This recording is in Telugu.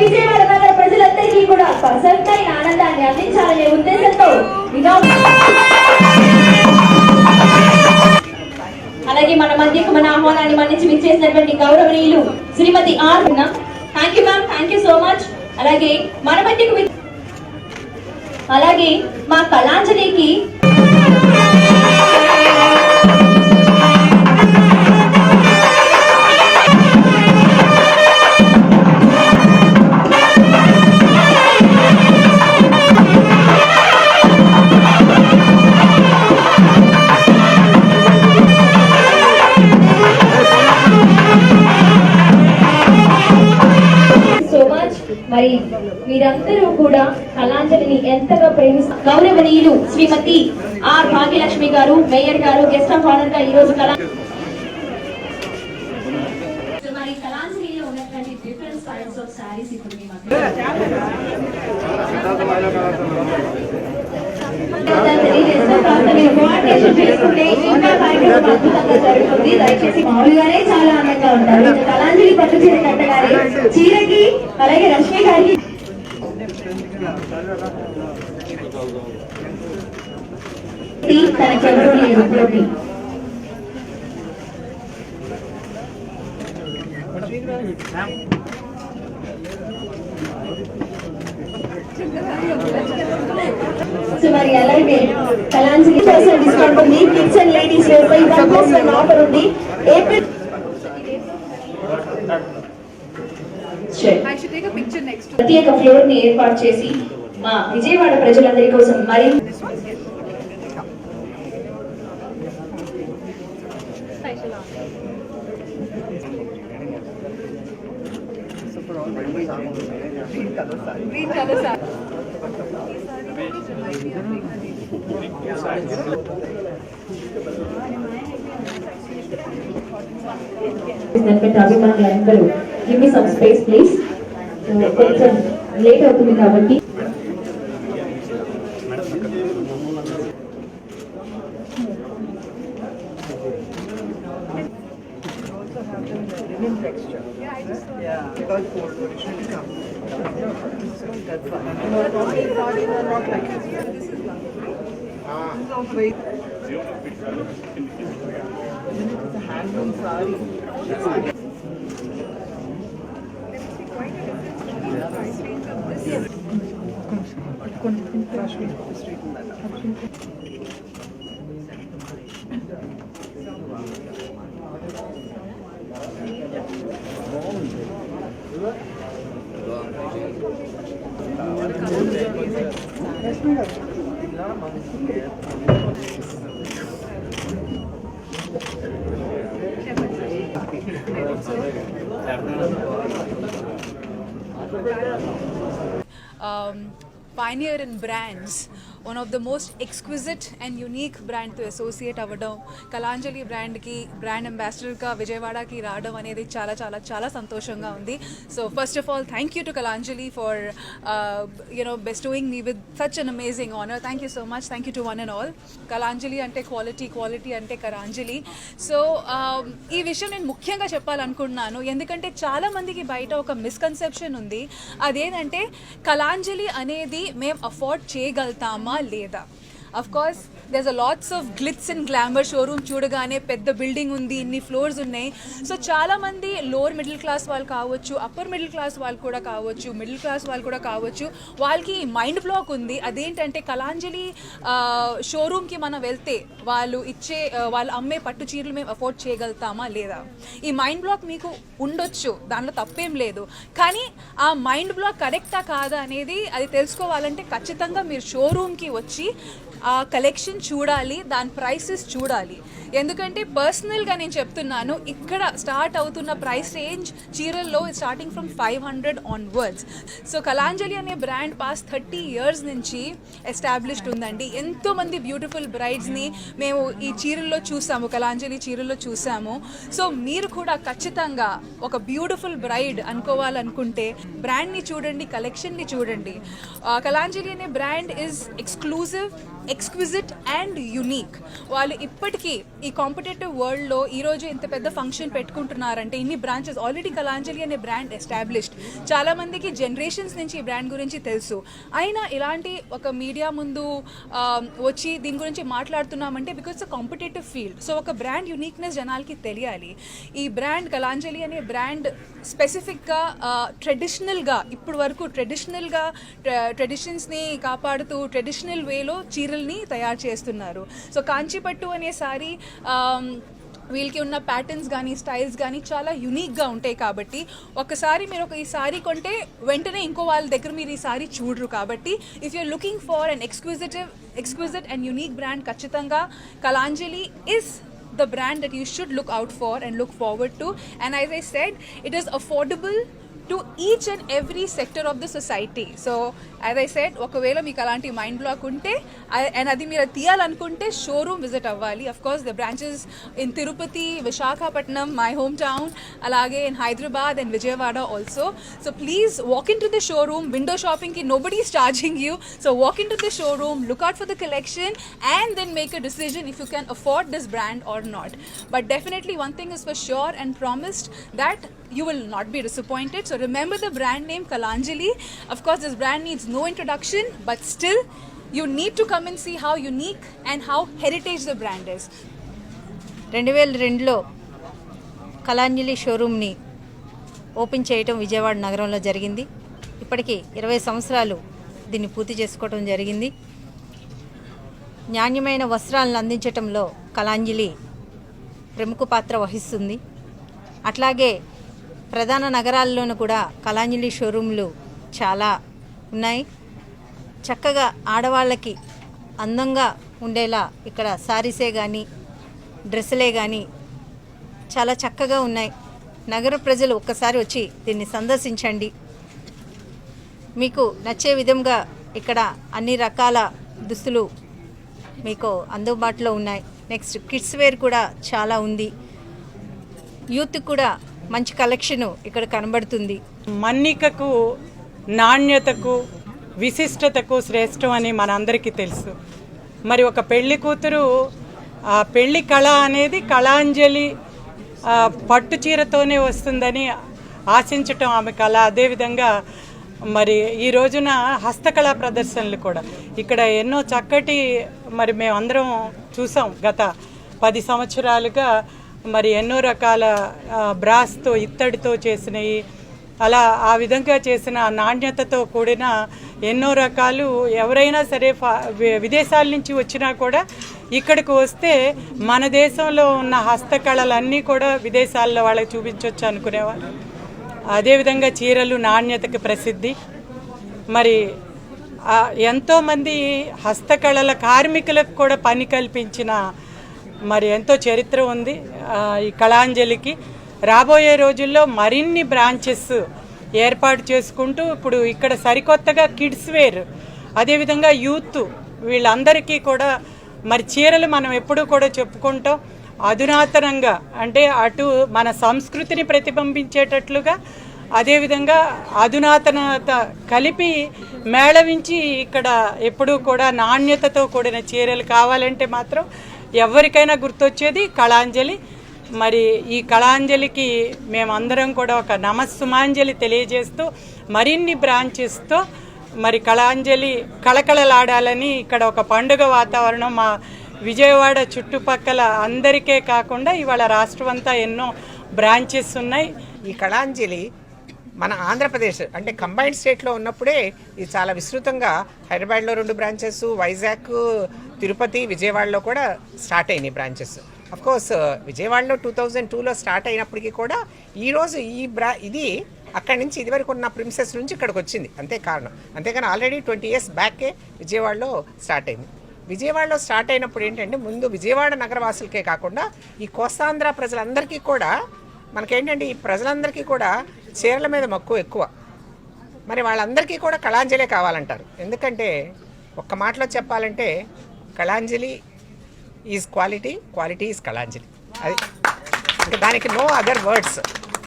విజయవాడ నగర ప్రజలందరికీ కూడా ప్రసన్నమైన ఆనందాన్ని అందించాలనే ఉద్దేశంతో అలాగే మన మధ్యకు మన ఆహ్వానాన్ని మన్నించి విచ్చేసినటువంటి గౌరవనీయులు Shrimati R. Thank you ma'am, thank you so much. అలాగే మన మధ్యకు అలాగే మా కళాంజలికి మరి మీరందరూ కూడా కళాంజలిని ఎంతగా ప్రేమిస్తారు. గౌరవనీయులు శ్రీమతి ఆర్. భాగ్యలక్ష్మి గారు, మేయర్ గారు, గెస్ట్ ఆఫ్ ఆనర్ గా ఈ రోజు మరి కళాంజలిలో ఉన్నటువంటి డిఫరెంట్ స్టైల్స్ ఆఫ్ సారీస్ ఇప్పుడు దయచేసి మామూలుగానే చాలా ఆనందంగా ఉంటారు. కళాంజలి పట్టు చీర కట్టగానే చీరకి అలాగే రష్మి గారికి తనకెవరూ లేదు పోటీ. మరి అలాగే కళాంజలి డిస్కౌంట్ ఉంది. కిడ్స్ అండ్ లేడీస్ వేర్ పై 1+1 ఆఫర్ ఉంది. ఏప్రిల్ ప్రత్యేక ఫ్లోర్ ని ఏర్పాటు చేసి మా విజయవాడ ప్రజలందరి కోసం మరి అభిమానులందరూ give me some space please. కొంచెం లేట్ అవుతుంది కాబట్టి handloom saree. Pioneer in brands, one of the most exquisite and unique brand to associate అవ్వడం, కళాంజలి బ్రాండ్కి బ్రాండ్ అంబాసిడర్గా విజయవాడకి రావడం అనేది చాలా చాలా చాలా సంతోషంగా ఉంది. So first of all thank you to Kalanjali for bestowing me with such an amazing honor. Thank you so much. Thank you to one and all. Kalanjali అంటే క్వాలిటీ, క్వాలిటీ అంటే కళాంజలి. సో ఈ విషయం నేను ముఖ్యంగా చెప్పాలనుకుంటున్నాను, ఎందుకంటే చాలా మందికి బయట ఒక మిస్కన్సెప్షన్ ఉంది. అదేంటంటే కళాంజలి అనేది మేము అఫోర్డ్ చేయగలుగుతామా లేదా. Of course there's a lots of glitz and glamour showroom చూడగానే పెద్ద బిల్డింగ్ ఉంది, ఇన్ని ఫ్లోర్స్ ఉన్నాయి. సో చాలా మంది లోవర్ మిడిల్ క్లాస్ వాళ్ళు కావచ్చు, అప్పర్ మిడిల్ క్లాస్ వాళ్ళు కూడా కావచ్చు, మిడిల్ క్లాస్ వాళ్ళు కూడా కావచ్చు, వాళ్ళకి మైండ్ బ్లాక్ ఉంది. అదేంటంటే కళాంజలి షోరూమ్కి మనం వెళ్తే వాళ్ళు అమ్మే పట్టు చీరలు మేము అఫోర్డ్ చేయగలుగుతామా లేదా. ఈ మైండ్ బ్లాక్ మీకు ఉండొచ్చు, దాంట్లో తప్పేం లేదు. కానీ ఆ మైండ్ బ్లాక్ కరెక్టా కాదా అనేది అది తెలుసుకోవాలంటే ఖచ్చితంగా మీరు షోరూమ్కి వచ్చి ఆ కలెక్షన్ చూడాలి, దాని ప్రైసెస్ చూడాలి. ఎందుకంటే పర్సనల్గా నేను చెప్తున్నాను, ఇక్కడ స్టార్ట్ అవుతున్న ప్రైస్ రేంజ్ చీరల్లో starting from 500 onwards. So Kalanjali అనే బ్రాండ్ పాస్ట్ 30 years నుంచి ఎస్టాబ్లిష్డ్ ఉందండి. ఎంతోమంది బ్యూటిఫుల్ బ్రైడ్స్ని మేము ఈ చీరల్లో చూసాము, కళాంజలి చీరల్లో చూసాము. సో మీరు కూడా ఖచ్చితంగా ఒక బ్యూటిఫుల్ బ్రైడ్ అనుకోవాలనుకుంటే బ్రాండ్ని చూడండి, కలెక్షన్ని చూడండి. కళాంజలి అనే brand is exclusive, exquisite and unique. వాళ్ళు ఇప్పటికీ ఈ కాంపిటేటివ్ వరల్డ్లో ఈరోజు ఇంత పెద్ద ఫంక్షన్ పెట్టుకుంటున్నారంటే ఇన్ని బ్రాంచెస్, ఆల్రెడీ కలాంజలి అనే బ్రాండ్ ఎస్టాబ్లిష్డ్, చాలామందికి జనరేషన్స్ నుంచి ఈ బ్రాండ్ గురించి తెలుసు. అయినా ఇలాంటి ఒక మీడియా ముందు వచ్చి దీని గురించి మాట్లాడుతున్నామంటే because uh competitive field. So ఒక బ్రాండ్ యునీక్నెస్ జనాలకి తెలియాలి. ఈ బ్రాండ్ కలాంజలి అనే బ్రాండ్ స్పెసిఫిక్గా ట్రెడిషనల్గా ఇప్పుడు వరకు ట్రెడిషన్స్ని కాపాడుతూ ట్రెడిషనల్ వేలో చీరల్ని తయారు చేస్తున్నారు. సో కాంచీపట్టు అనే సారీ వీళ్ళకి ఉన్న ప్యాటర్న్స్ కానీ స్టైల్స్ కానీ చాలా యునీక్గా ఉంటాయి. కాబట్టి ఒకసారి మీరు ఈ సారీ కొంటే వెంటనే ఇంకో వాళ్ళ దగ్గర మీరు ఈ సారీ చూడరు. కాబట్టి if you're looking for an exquisite and unique brand, ఖచ్చితంగా Kalanjali is the brand that you should look out for and look forward to. And as I said, it is affordable to each and every sector of the society. So as I said, ఒకవేళ మీకు అలాంటి మైండ్ బ్లాక్ ఉంటే అండ్ అది మీరు తీయాలనుకుంటే షోరూమ్ విజిట్ అవ్వాలి. Of course the branches in Tirupati, Visakhapatnam, my home town, అలాగే in Hyderabad and Vijayawada also. So please walk in to the showroom. Window షాపింగ్కి nobody is charging you. So walk in to the showroom, look out for the collection and then make a decision if you can afford this brand or not. But definitely one thing is for sure and promised, that you will not be disappointed. So remember the brand name Kalanjali. Of course this brand needs no introduction, but still you need to come and see how unique and how heritage the brand is. 2002లో కలాంజలి షోరూమ్ని ఓపెన్ చేయటం విజయవాడ నగరంలో జరిగింది. ఇప్పటికీ 20 సంవత్సరాలు దీన్ని పూర్తి చేసుకోవడం జరిగింది. నాణ్యమైన వస్త్రాలను అందించటంలో కలాంజలి ప్రముఖ పాత్ర వహిస్తుంది. అట్లాగే ప్రధాన నగరాల్లోనూ కూడా కలాంజలి షోరూంలు చాలా ఉన్నాయి. చక్కగా ఆడవాళ్ళకి అందంగా ఉండేలా ఇక్కడ సారీసే కానీ డ్రెస్సులే కానీ చాలా చక్కగా ఉన్నాయి. నగర ప్రజలు ఒక్కసారి వచ్చి దీన్ని సందర్శించండి. మీకు నచ్చే విధంగా ఇక్కడ అన్ని రకాల దుస్తులు మీకు అందుబాటులో ఉన్నాయి. నెక్స్ట్ కిడ్స్ వేర్ కూడా చాలా ఉంది. యూత్ కూడా మంచి కలెక్షను ఇక్కడ కనబడుతుంది. మన్నికకు, నాణ్యతకు, విశిష్టతకు శ్రేష్టం అని మనందరికీ తెలుసు. మరి ఒక పెళ్లి కూతురు ఆ పెళ్లి కళ అనేది కళాంజలి పట్టు చీరతోనే వస్తుందని ఆశించటం ఆమె కళ. అదేవిధంగా మరి ఈ రోజున హస్తకళా ప్రదర్శనలు కూడా ఇక్కడ ఎన్నో చక్కటి మరి మేమందరం చూసాం. గత 10 సంవత్సరాలుగా మరి ఎన్నో రకాల బ్రాస్తో, ఇత్తడితో చేసినవి, అలా ఆ విధంగా చేసిన నాణ్యతతో కూడిన ఎన్నో రకాలు. ఎవరైనా సరే విదేశాల నుంచి వచ్చినా కూడా ఇక్కడికి వస్తే మన దేశంలో ఉన్న హస్తకళలన్నీ కూడా విదేశాల్లో వాళ్ళకి చూపించవచ్చు అనుకునేవారు. అదేవిధంగా చీరలు నాణ్యతకి ప్రసిద్ధి. మరి ఎంతోమంది హస్తకళల కార్మికులకు కూడా పని కల్పించిన మరి ఎంతో చరిత్ర ఉంది ఈ కళాంజలికి. రాబోయే రోజుల్లో మరిన్ని బ్రాంచెస్ ఏర్పాటు చేసుకుంటూ ఇప్పుడు ఇక్కడ సరికొత్తగా కిడ్స్ వేర్, అదేవిధంగా యూత్, వీళ్ళందరికీ కూడా మరి చీరలు మనం ఎప్పుడూ కూడా చెప్పుకుంటాం అధునాతనంగా, అంటే అటు మన సంస్కృతిని ప్రతిబింబించేటట్లుగా అదేవిధంగా అధునాతనత కలిపి మేళవించి ఇక్కడ ఎప్పుడూ కూడా నాణ్యతతో కూడిన చీరలు కావాలంటే మాత్రం ఎవరికైనా గుర్తొచ్చేది కళాంజలి. మరి ఈ కళాంజలికి మేమందరం కూడా ఒక నమస్సుమాంజలి తెలియజేస్తూ మరిన్ని బ్రాంచెస్తో మరి కళాంజలి కళకళలాడాలని ఇక్కడ ఒక పండుగ వాతావరణం మా విజయవాడ చుట్టుపక్కల అందరికే కాకుండా ఇవాళ రాష్ట్రం అంతా ఎన్నో బ్రాంచెస్ ఉన్నాయి. ఈ కళాంజలి మన ఆంధ్రప్రదేశ్ అంటే కంబైన్డ్ స్టేట్లో ఉన్నప్పుడే ఇది చాలా విస్తృతంగా హైదరాబాద్లో 2 బ్రాంచెస్, వైజాగ్, తిరుపతి, విజయవాడలో కూడా స్టార్ట్ అయినాయి బ్రాంచెస్. అఫ్కోర్స్ విజయవాడలో 2002లో స్టార్ట్ అయినప్పటికీ కూడా ఈరోజు ఇది అక్కడి నుంచి ఇదివరకు ఉన్న ప్రిన్సెస్ నుంచి ఇక్కడికి వచ్చింది, అంతే కారణం. అంతేకాని ఆల్రెడీ 20 years బ్యాకే విజయవాడలో స్టార్ట్ అయింది. విజయవాడలో స్టార్ట్ అయినప్పుడు ఏంటంటే ముందు విజయవాడ నగరవాసులకే కాకుండా ఈ కోస్తాంధ్ర ప్రజలందరికీ కూడా మనకేంటంటే ఈ ప్రజలందరికీ కూడా చీరల మీద మక్కువ ఎక్కువ. మరి వాళ్ళందరికీ కూడా కళాంజలే కావాలంటారు. ఎందుకంటే ఒక్క మాటలో చెప్పాలంటే Kalanjali is quality, quality is Kalanjali. అది ఇంకా దానికి నో అదర్ వర్డ్స్.